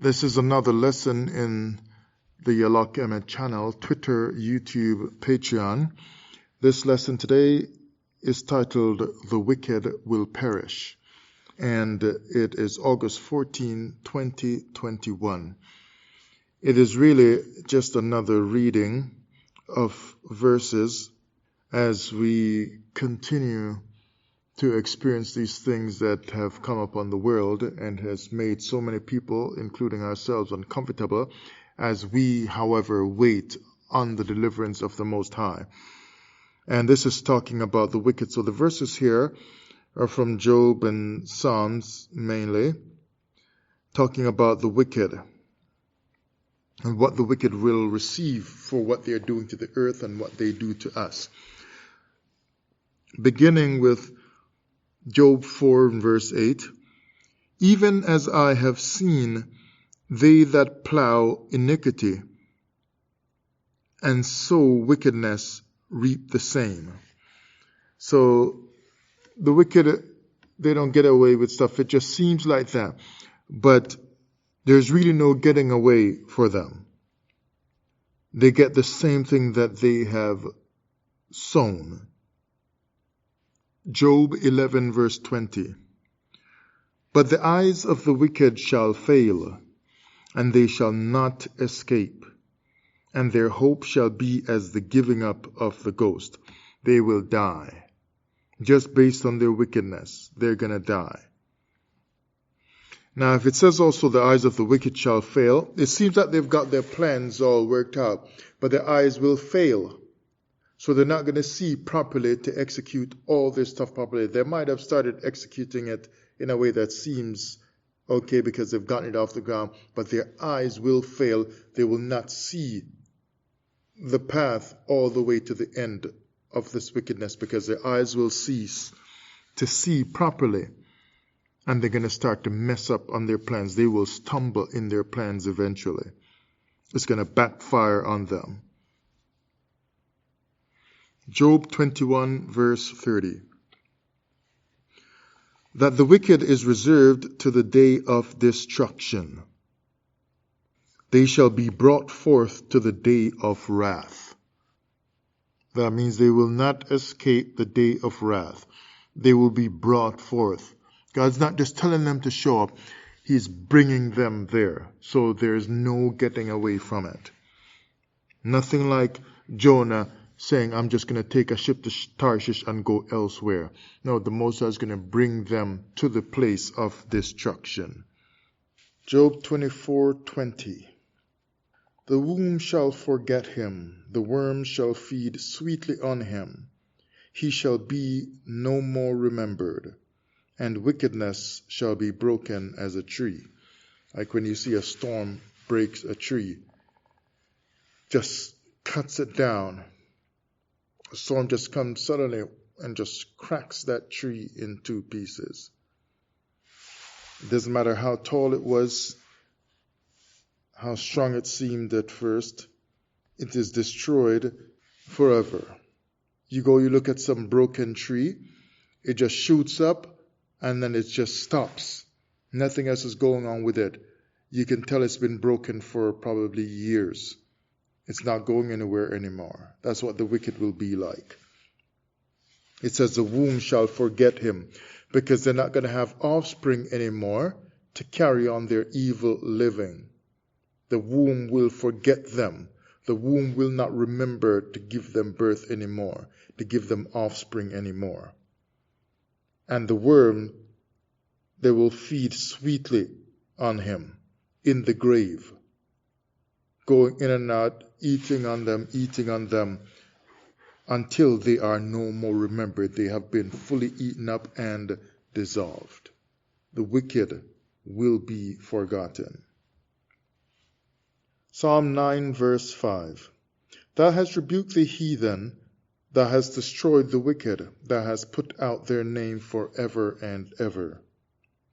This is another lesson in the Yalak Emmett channel, Twitter, YouTube, Patreon. This lesson today is titled, The Wicked Will Perish, and it is August 14, 2021. It is really just another reading of verses as we continue to experience these things that have come upon the world and has made so many people, including ourselves, uncomfortable, as we, however, wait on the deliverance of the Most High. And this is talking about the wicked. So the verses here are from Job and Psalms mainly, talking about the wicked and what the wicked will receive for what they are doing to the earth and what they do to us. Beginning with Job 4 verse 8, even as I have seen they that plow iniquity and sow wickedness reap the same. So the wicked, they don't get away with stuff. It just seems like that. But there's really no getting away for them. They get the same thing that they have sown. Job 11 verse 20. But the eyes of the wicked shall fail, and they shall not escape, and their hope shall be as the giving up of the ghost. They will die. Just based on their wickedness, they're going to die. Now, if it says also the eyes of the wicked shall fail, it seems that they've got their plans all worked out, but their eyes will fail. So they're not going to see properly to execute all their stuff properly. They might have started executing it in a way that seems okay because they've gotten it off the ground, but their eyes will fail. They will not see the path all the way to the end of this wickedness because their eyes will cease to see properly, and they're going to start to mess up on their plans. They will stumble in their plans eventually. It's going to backfire on them. Job 21 verse 30. That the wicked is reserved to the day of destruction. They shall be brought forth to the day of wrath. That means they will not escape the day of wrath. They will be brought forth. God's not just telling them to show up. He's bringing them there. So there's no getting away from it. Nothing like Jonah saying, I'm just going to take a ship to Tarshish and go elsewhere. No, the Most High is going to bring them to the place of destruction. Job 24:20. The womb shall forget him, the worm shall feed sweetly on him. He shall be no more remembered, and wickedness shall be broken as a tree. Like when you see a storm breaks a tree, just cuts it down. A storm just comes suddenly and just cracks that tree in two pieces. It doesn't matter how tall it was, how strong it seemed at first, it is destroyed forever. You look at some broken tree, it just shoots up and then it just stops. Nothing else is going on with it. You can tell it's been broken for probably years. It's not going anywhere anymore. That's what the wicked will be like. It says the womb shall forget him, because they're not going to have offspring anymore to carry on their evil living. The womb will forget them. The womb will not remember to give them birth anymore, to give them offspring anymore. And the worm, they will feed sweetly on him in the grave, going in and out, eating on them, until they are no more remembered. They have been fully eaten up and dissolved. The wicked will be forgotten. Psalm 9 verse 5. Thou hast rebuked the heathen, thou hast destroyed the wicked, thou hast put out their name forever and ever.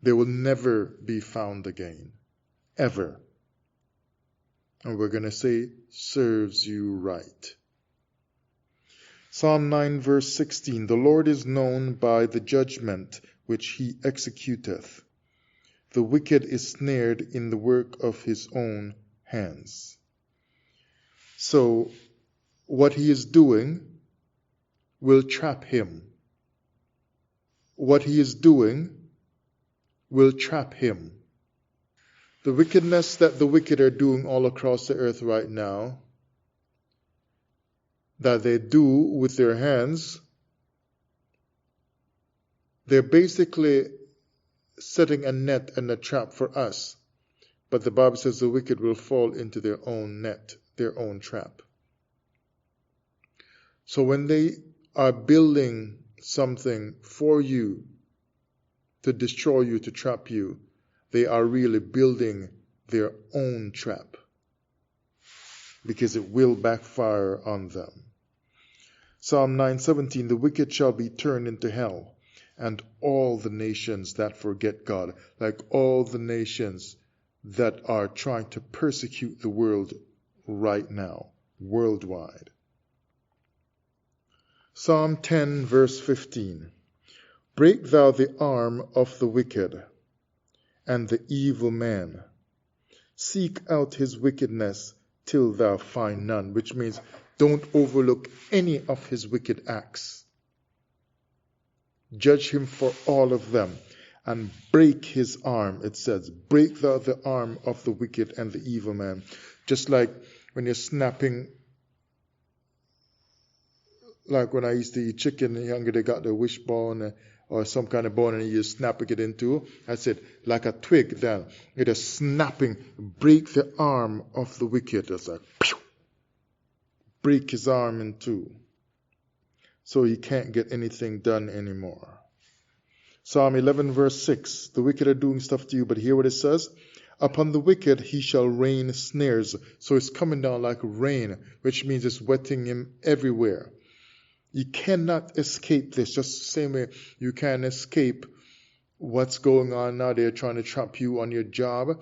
They will never be found again. Ever. And we're going to say, serves you right. Psalm 9 verse 16. The Lord is known by the judgment which he executeth. the wicked is snared in the work of his own hands. So what he is doing will trap him. What he is doing will trap him. The wickedness that the wicked are doing all across the earth right now, that they do with their hands, they're basically setting a net and a trap for us. But the Bible says the wicked will fall into their own net, their own trap. So when they are building something for you, to destroy you, to trap you, they are really building their own trap, because it will backfire on them. Psalm 9:17, the wicked shall be turned into hell, and all the nations that forget God, like all the nations that are trying to persecute the world right now, worldwide. Psalm 10, verse 15. Break thou the arm of the wicked and the evil man. Seek out his wickedness till thou find none, which means don't overlook any of his wicked acts. Judge him for all of them and break his arm, it says. Break thou the arm of the wicked and the evil man. Just like when you're snapping, like when I used to eat chicken younger, they got the wishbone or some kind of bone and you're snapping it into. I said, like a twig, then it is snapping. Break the arm of the wicked. It's like, pew! Break his arm in two, so he can't get anything done anymore. Psalm 11, verse 6. The wicked are doing stuff to you, but hear what it says. Upon the wicked he shall rain snares. So it's coming down like rain, which means it's wetting him everywhere. You cannot escape this, just the same way you can't escape what's going on now. They're trying to trap you on your job.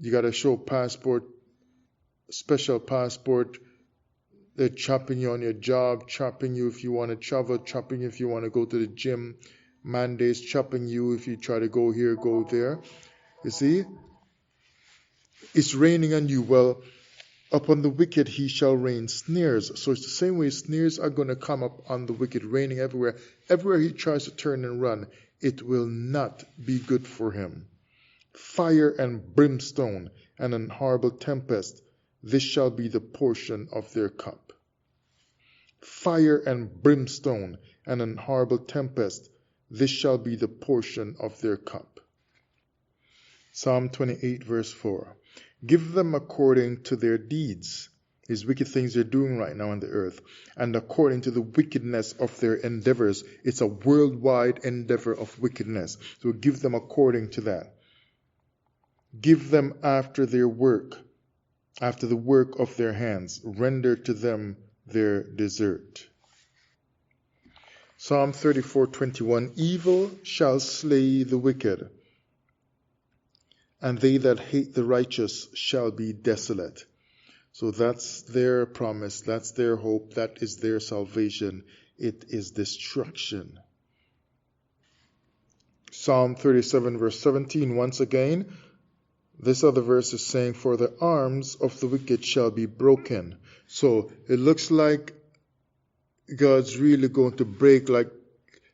You got to show passport, special passport. They're chopping you on your job, chopping you if you want to travel, chopping you if you want to go to the gym. Mandates chopping you if you try to go here, go there. You see? It's raining on you. Well, upon the wicked he shall rain snares. So it's the same way snares are going to come up on the wicked, raining everywhere. Everywhere he tries to turn and run, it will not be good for him. Fire and brimstone and an horrible tempest, this shall be the portion of their cup. Fire and brimstone and an horrible tempest, this shall be the portion of their cup. Psalm 28, verse 4. Give them according to their deeds, these wicked things they're doing right now on the earth, and according to the wickedness of their endeavors. It's a worldwide endeavor of wickedness. So give them according to that. Give them after their work, after the work of their hands. Render to them their desert. Psalm 34:21. Evil shall slay the wicked, and they that hate the righteous shall be desolate. So that's their promise, that's their hope, that is their salvation. It is destruction. Psalm 37, verse 17, once again, this other verse is saying, for the arms of the wicked shall be broken. So it looks like God's really going to break, like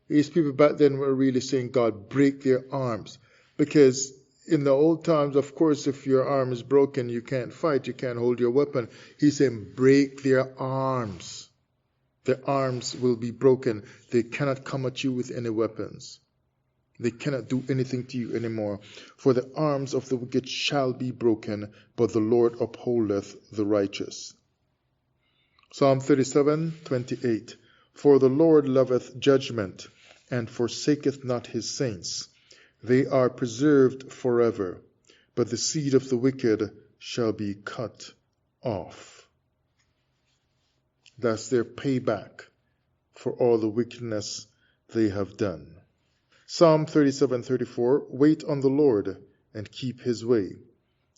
these people back then were really saying, God, break their arms. Because in the old times, of course, if your arm is broken, you can't fight, you can't hold your weapon. He's saying, break their arms. Their arms will be broken. They cannot come at you with any weapons. They cannot do anything to you anymore. For the arms of the wicked shall be broken, but the Lord upholdeth the righteous. Psalm 37:28. For the Lord loveth judgment, and forsaketh not his saints. They are preserved forever, but the seed of the wicked shall be cut off. That's their payback for all the wickedness they have done. Psalm 37:34. Wait on the Lord, and keep his way,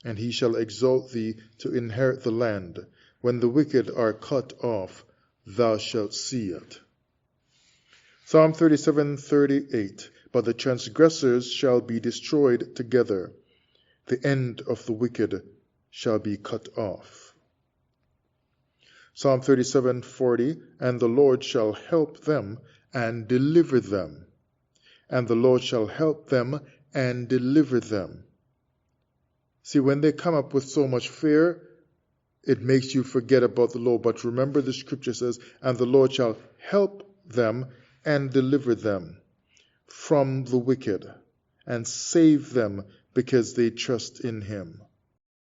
and he shall exalt thee to inherit the land. When the wicked are cut off, thou shalt see it. Psalm 37:38. but the transgressors shall be destroyed together. The end of the wicked shall be cut off. Psalm 37:40, and the Lord shall help them and deliver them. And the Lord shall help them and deliver them. See, when they come up with so much fear, it makes you forget about the Lord. But remember, the scripture says, and the Lord shall help them and deliver them from the wicked and save them because they trust in him.